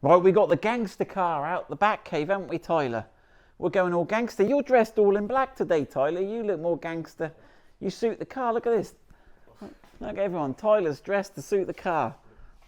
Right, we got the gangster car out the back cave, haven't we, Tyler? We're going all gangster. You're dressed all in black today, Tyler. You look more gangster. You suit the car. Look at this. Look, everyone. Tyler's dressed to suit the car.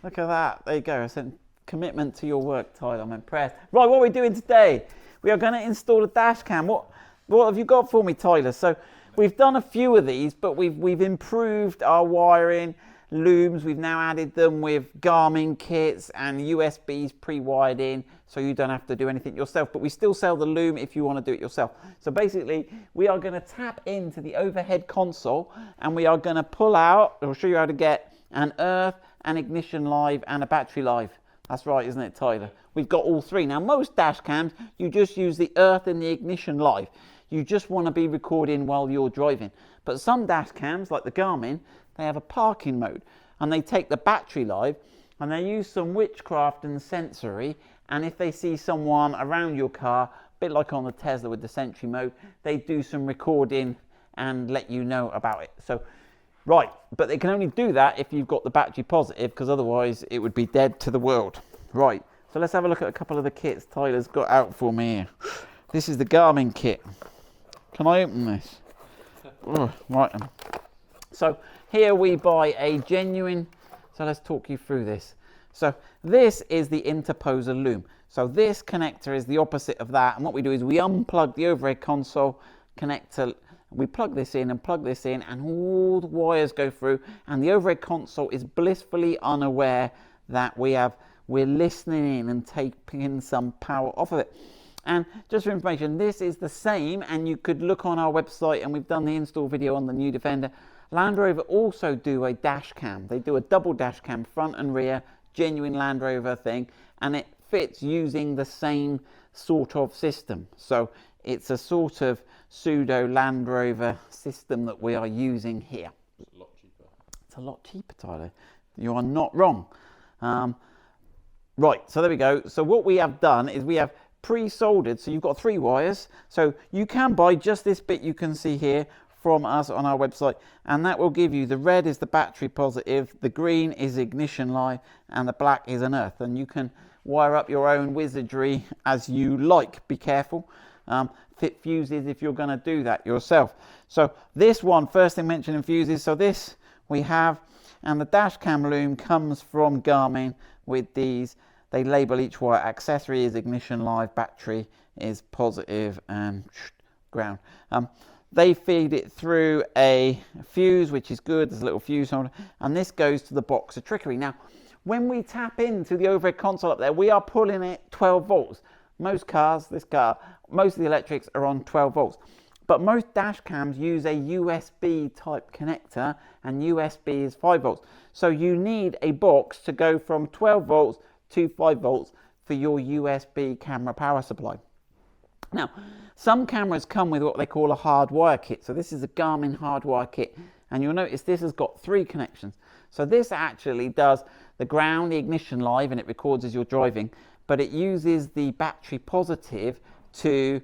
Look at that. There you go. I said commitment to your work, Tyler. I'm impressed. Right, what are we doing today? We are going to install a dash cam. What have you got for me, Tyler? So we've done a few of these, but we've improved our wiring. Looms, we've now added them with Garmin kits and USBs pre-wired in, so you don't have to do anything yourself, but we still sell the Loom if you want to do it yourself. So basically, we are going to tap into the overhead console and we are going to pull out, I'll show you how to get an earth, an ignition live and a battery live. That's right, isn't it, Tyler? We've got all three. Now, most dash cams, you just use the earth and the ignition live. You just want to be recording while you're driving. But some dash cams, like the Garmin, they have a parking mode and they take the battery live and they use some witchcraft and sensory, and if they see someone around your car, a bit like on the Tesla with the Sentry mode, they do some recording and let you know about it. So, right, but they can only do that if you've got the battery positive, because otherwise it would be dead to the world. Right, so let's have a look at a couple of the kits Tyler's got out for me here. This is the Garmin kit. Can I open this? Oh, right. So here we buy a genuine, so let's talk you through this. So this is the interposer loom. So this connector is the opposite of that. And what we do is we unplug the overhead console connector. We plug this in and plug this in, and all the wires go through, and the overhead console is blissfully unaware that we're listening in and taking some power off of it. And just for information, this is the same, and you could look on our website, and we've done the install video on the new Defender. Land Rover also do a dash cam. They do a double dash cam, front and rear, genuine Land Rover thing, and it fits using the same sort of system. So it's a sort of pseudo Land Rover system that we are using here. It's a lot cheaper. It's a lot cheaper, Tyler. You are not wrong. Right, so there we go. So what we have done is we have pre-soldered, so you've got 3 wires. So you can buy just this bit you can see here from us on our website, and that will give you, the red is the battery positive, the green is ignition live, and the black is an earth. And you can wire up your own wizardry as you like. Be careful. Fit fuses if you're going to do that yourself. So this one, first thing mentioned in fuses, so this we have, and the dash cam loom comes from Garmin with these. They label each wire. Accessory is ignition live, battery is positive, and ground. They feed it through a fuse, which is good. There's a little fuse holder, and this goes to the box of trickery. Now, when we tap into the overhead console up there, we are pulling it 12 volts. Most cars, this car, most of the electrics are on 12 volts. But most dash cams use a USB type connector, and USB is 5 volts. So you need a box to go from 12 volts to 5 volts for your USB camera power supply. Now, some cameras come with what they call a hardwire kit. So this is a Garmin hardwire kit, and you'll notice this has got 3 connections. So this actually does the ground, the ignition live, and it records as you're driving, but it uses the battery positive to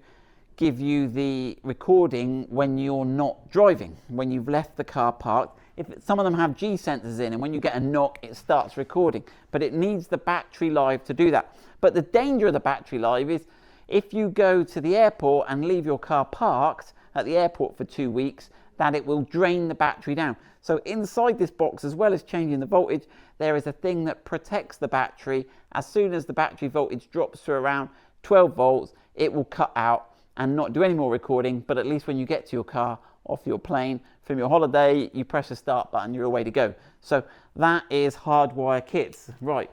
give you the recording when you're not driving, when you've left the car parked. Some of them have G sensors in, and when you get a knock, it starts recording, but it needs the battery live to do that. But the danger of the battery live is if you go to the airport and leave your car parked at the airport for 2 weeks, that it will drain the battery down. So inside this box, as well as changing the voltage, there is a thing that protects the battery. As soon as the battery voltage drops to around 12 volts, it will cut out and not do any more recording. But at least when you get to your car, off your plane, from your holiday, you press the start button, you're away to go. So that is hardwire kits. Right,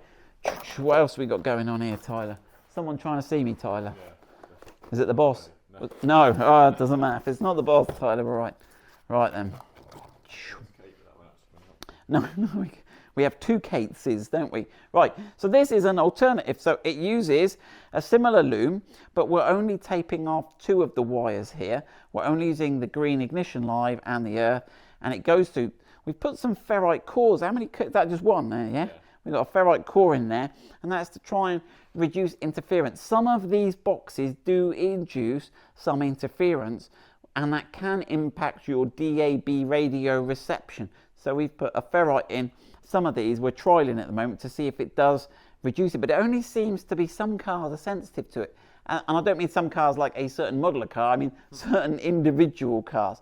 what else have we got going on here, Tyler? Someone trying to see me, Tyler? Yeah. Is it the boss? No. Oh, it doesn't matter. If it's not the boss, Tyler, we're right. Right then. No, we have 2 cases, don't we? Right, so this is an alternative. So it uses a similar loom, but we're only taping off 2 of the wires here. We're only using the green ignition live and the earth, and it goes to, we've put some ferrite cores. How many, is that just one there, yeah? We've got a ferrite core in there, and that's to try and reduce interference. Some of these boxes do induce some interference, and that can impact your DAB radio reception. So we've put a ferrite in. Some of these we're trialing at the moment to see if it does reduce it, but it only seems to be some cars are sensitive to it. And I don't mean some cars like a certain model of car, I mean certain individual cars.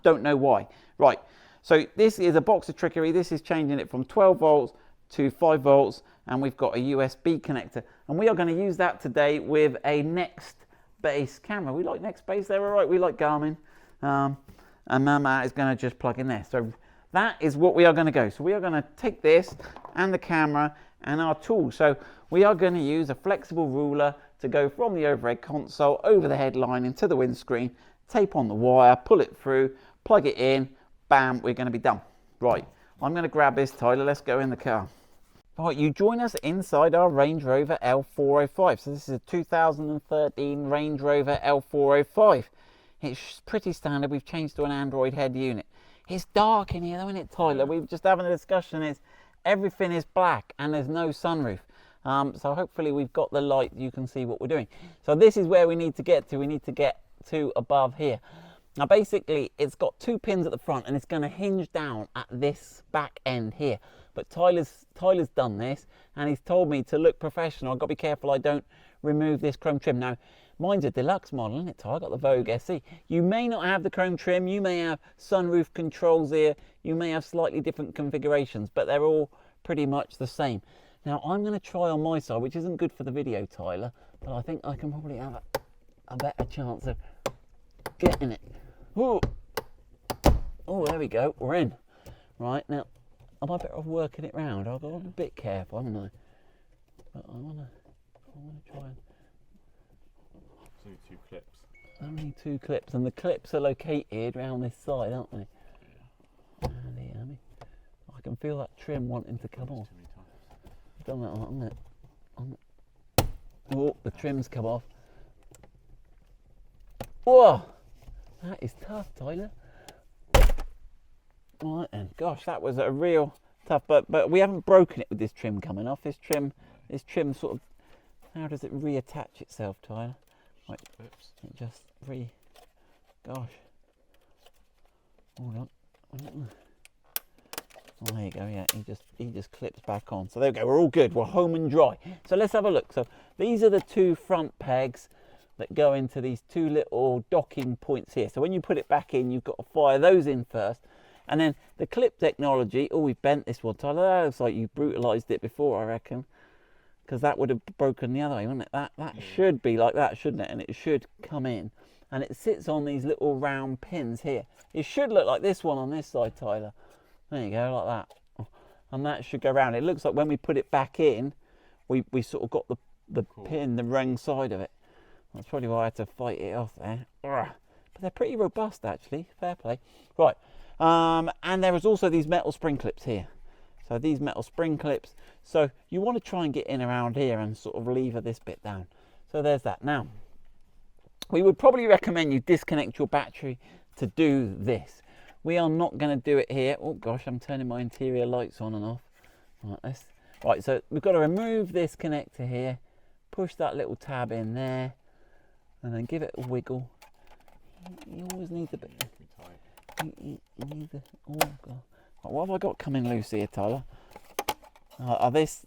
Don't know why. Right, so this is a box of trickery. This is changing it from 12 volts to 5 volts, and we've got a USB connector. And we are going to use that today with a Next Base camera. We like Next Base, they're all right. We like Garmin. And Mama is going to just plug in there. So that is what we are going to go. So we are going to take this and the camera and our tool. So we are going to use a flexible ruler to go from the overhead console over the headline into the windscreen, tape on the wire, pull it through, plug it in, bam, we're going to be done. Right, I'm going to grab this, Tyler, let's go in the car. Right, you join us inside our Range Rover L405. So this is a 2013 Range Rover L405. It's pretty standard. We've changed to an Android head unit. It's dark in here though, isn't it, Tyler? We've just having a discussion. Everything is black and there's no sunroof. So hopefully we've got the light, you can see what we're doing. So this is where we need to get to. We need to get to above here. Now basically it's got 2 pins at the front and it's going to hinge down at this back end here. But Tyler's done this and he's told me to look professional. I've got to be careful I don't remove this chrome trim. Now mine's a deluxe model, isn't it, Tyler? I've got the Vogue SE. You may not have the chrome trim, you may have sunroof controls here, you may have slightly different configurations, but they're all pretty much the same. Now I'm going to try on my side, which isn't good for the video, Tyler, but I think I can probably have a better chance of getting it. Oh, there we go, we're in. Right, now, am I better off working it round? I've got to be a bit careful, haven't I? But I want to try and... Only 2 clips. Only 2 clips, and the clips are located around this side, aren't they? Yeah. I can feel that trim wanting to come off. I've done that on it. Oh, the trim's come off. Whoa! That is tough, Tyler. Right then, gosh, that was a real tough, but we haven't broken it with this trim coming off. This trim sort of, how does it reattach itself, Tyler? Right, it just gosh. Hold on. Oh, there you go, yeah, he just clips back on. So there we go, we're all good, we're home and dry. So let's have a look. So these are the 2 front pegs that go into these 2 little docking points here. So when you put it back in, you've got to fire those in first. And then the clip technology, oh, we've bent this one, Tyler. That looks like you brutalised it before, I reckon. Because that would have broken the other way, wouldn't it? That should be like that, shouldn't it? And it should come in. And it sits on these little round pins here. It should look like this one on this side, Tyler. There you go, like that. And that should go round. It looks like when we put it back in, we sort of got the pin, the wrong side of it. That's probably why I had to fight it off there. But they're pretty robust, actually. Fair play. Right. And there is also these metal spring clips here. So these metal spring clips. So you want to try and get in around here and sort of lever this bit down. So there's that. Now, we would probably recommend you disconnect your battery to do this. We are not going to do it here. Oh gosh, I'm turning my interior lights on and off. Right, so we've got to remove this connector here, push that little tab in there, and then give it a wiggle. You always need the bit. You need the. Oh god. What have I got coming loose here, Tyler? This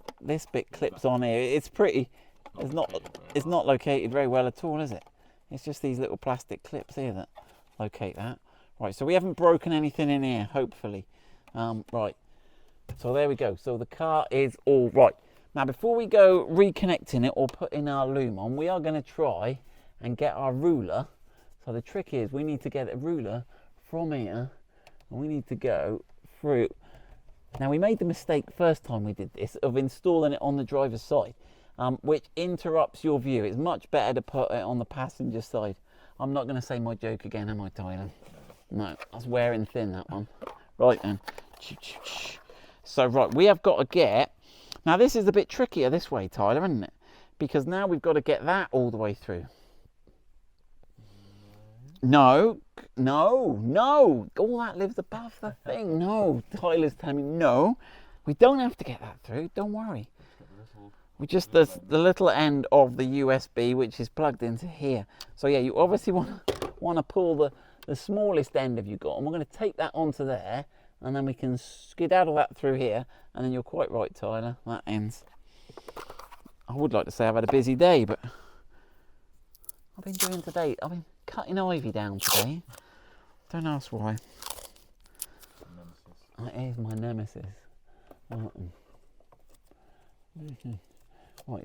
bit clips on here. It's pretty. It's not located very well at all, is it? It's just these little plastic clips here that locate that. Right, so we haven't broken anything in here, hopefully. Right, so there we go. So the car is all right. Now, before we go reconnecting it or putting our loom on, we are going to try and get our ruler. So the trick is we need to get a ruler from here, and we need to go through. Now, we made the mistake first time we did this of installing it on the driver's side, which interrupts your view. It's much better to put it on the passenger side. I'm not going to say my joke again, am I, Tyler? No, I was wearing thin, that one. Right then. So, right, we have got to get... Now, this is a bit trickier this way, Tyler, isn't it? Because now we've got to get that all the way through. No. All that lives above the thing. No, Tyler's telling me no. We don't have to get that through. Don't worry. We just the little end of the USB, which is plugged into here. So yeah, you obviously want to pull the smallest end of you got, and we're going to take that onto there, and then we can skedaddle that through here, and then you're quite right, Tyler. That ends. I would like to say I've had a busy day, but I've been cutting ivy down today. Don't ask why. That is my nemesis. Right,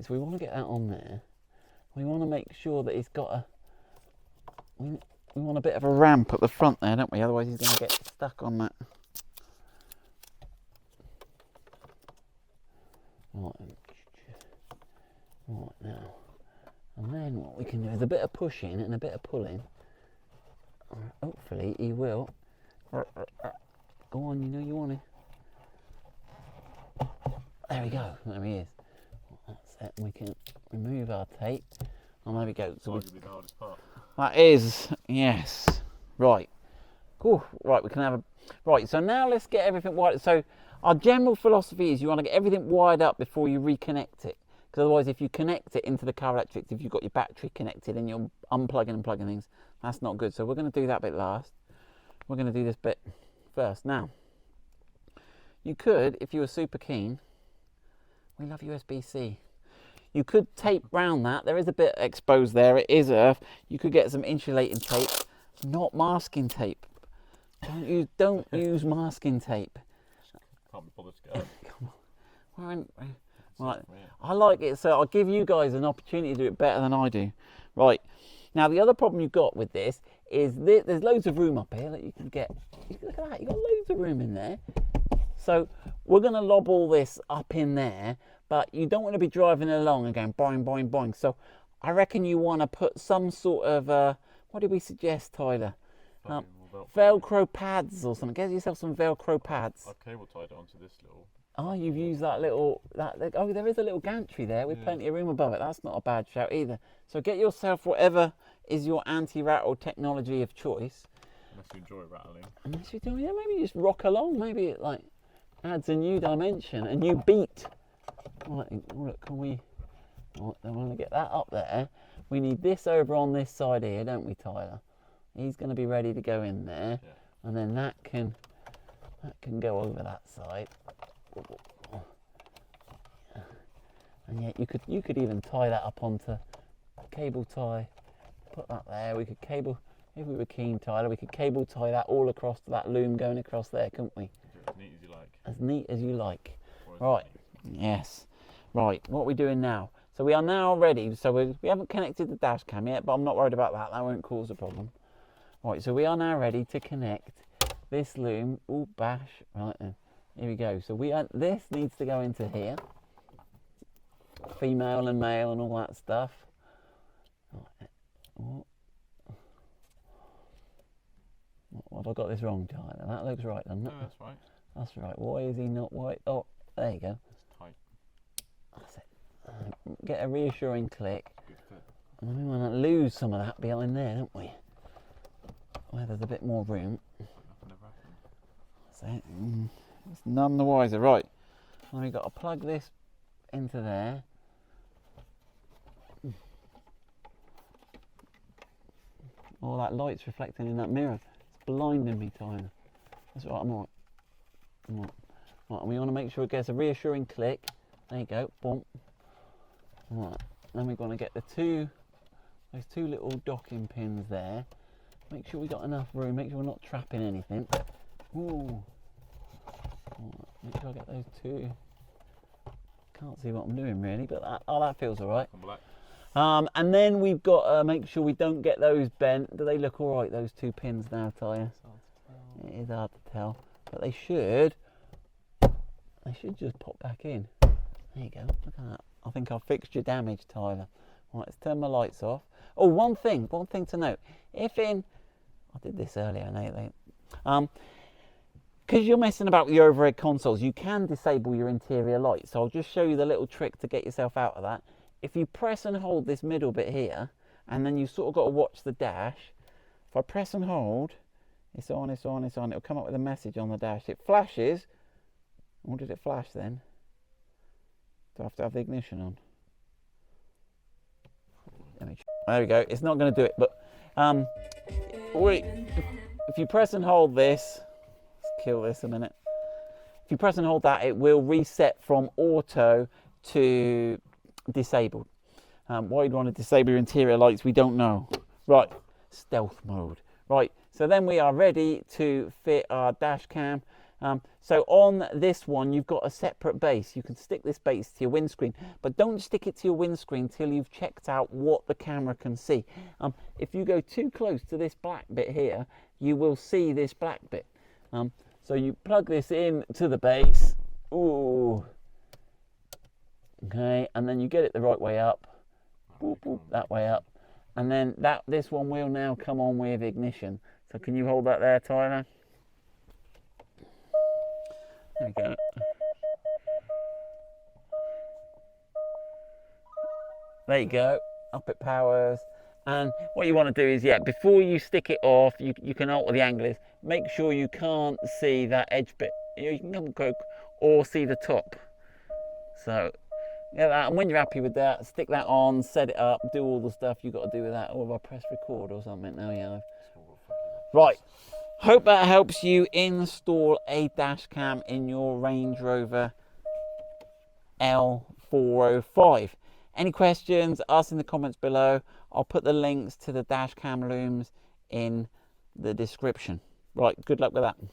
so we want to get that on there. We want to make sure that he's got a... We want a bit of a ramp at the front there, don't we? Otherwise he's going to get stuck on that. Right now. And then what we can do is a bit of pushing and a bit of pulling. Hopefully he will. Go on, you know you want to. There we go. There he is. That's it. We can remove our tape. And there we go. So the hardest part. that is, yes. Right. Cool. Right, we can have a... Right, so now let's get everything wired. So our general philosophy is you want to get everything wired up before you reconnect it. Because otherwise, if you connect it into the car electrics, if you've got your battery connected and you're unplugging and plugging things, that's not good. So we're going to do that bit last. We're going to do this bit first. Now, you could, if you were super keen, we love USB-C. You could tape round that. There is a bit exposed there. It is earth. You could get some insulating tape, not masking tape. Don't use masking tape. Can't be bothered to go. Come on. Right. I like it, so I'll give you guys an opportunity to do it better than I do. Right. Now the other problem you've got with this is there's loads of room up here that you can get. Look at that. You've got loads of room in there. So we're going to lob all this up in there, but you don't want to be driving along and going boing, boing, boing. So I reckon you want to put some sort of, what did we suggest, Tyler? Velcro pads or something. Get yourself some Velcro pads. I've cable tied it onto this little... Oh, you've used that little... Oh, there is a little gantry there with plenty of room above it. That's not a bad shout either. So get yourself whatever is your anti-rattle technology of choice. Unless you enjoy rattling. Unless you do, yeah, maybe just rock along. Maybe it like adds a new dimension, a new beat. Right, look, can we... Right, then we're going to get that up there. We need this over on this side here, don't we, Tyler? He's going to be ready to go in there, and then that can go over that side. And yeah, you could even tie that up onto cable tie. Put that there. We could cable, if we were keen, Tyler, we could cable tie that all across to that loom going across there, couldn't we? As neat as you like. As neat as you like. Right. Yes. Right. What are we doing now? So we are now ready. So we haven't connected the dash cam yet, but I'm not worried about that. That won't cause a problem. Right, so we are now ready to connect this loom. Oh, bash. Right then. Here we go. So this needs to go into here. Female and male and all that stuff. Right. Oh. Have I got this wrong, Tyler? That looks right, doesn't it? No, that's right. That's right. Why is he not white? Oh, there you go. It's tight. That's it. Get a reassuring click. Good fit. And then we want to lose some of that behind there, don't we? Where there's a bit more room. That's it. It's none the wiser. Right. Now we've got to plug this into there. Oh, that light's reflecting in that mirror. It's blinding me, Tyler. That's right, I'm all right. Right, and we want to make sure it gets a reassuring click. There you go. Boom. Right. Then we're going to get those two little docking pins there. Make sure we got enough room. Make sure we're not trapping anything. Ooh. Right, make sure I get those two. Can't see what I'm doing really, but that feels all right. And then we've got to make sure we don't get those bent. Do they look all right, those two pins now, Tyre? It is hard to tell, but they should just pop back in. There you go. Look at that. I think I've fixed your damage, Tyler. Right, let's turn my lights off. Oh, one thing to note. I did this earlier, because you're messing about with your overhead consoles, you can disable your interior lights. So I'll just show you the little trick to get yourself out of that. If you press and hold this middle bit here, and then you sort of got to watch the dash. If I press and hold, it's on, it's on, it's on. It'll come up with a message on the dash. It flashes. Or did it flash then? Do I have to have the ignition on? There we go. It's not going to do it, but if you press and hold this, let's kill this a minute. If you press and hold that, it will reset from auto to disabled. Why you'd want to disable your interior lights, we don't know. Right, stealth mode. Right, so then we are ready to fit our dash cam. So on this one, you've got a separate base. You can stick this base to your windscreen, but don't stick it to your windscreen till you've checked out what the camera can see. If you go too close to this black bit here, you will see this black bit. So you plug this in to the base. Ooh. Okay, and then you get it the right way up. Boop, boop, that way up. And then this one will now come on with ignition. So can you hold that there, Tyler? There we go. There you go. Up it powers. And what you want to do is, before you stick it off, you can alter the angle. Is make sure you can't see that edge bit. You can go or see the top. So yeah, that, and when you're happy with that, stick that on, set it up, do all the stuff you've got to do with that. Or if I press record or something now, yeah. Right. Hope that helps you install a dash cam in your Range Rover L405. Any questions, ask in the comments below. I'll put the links to the dash cam looms in the description. Right, good luck with that.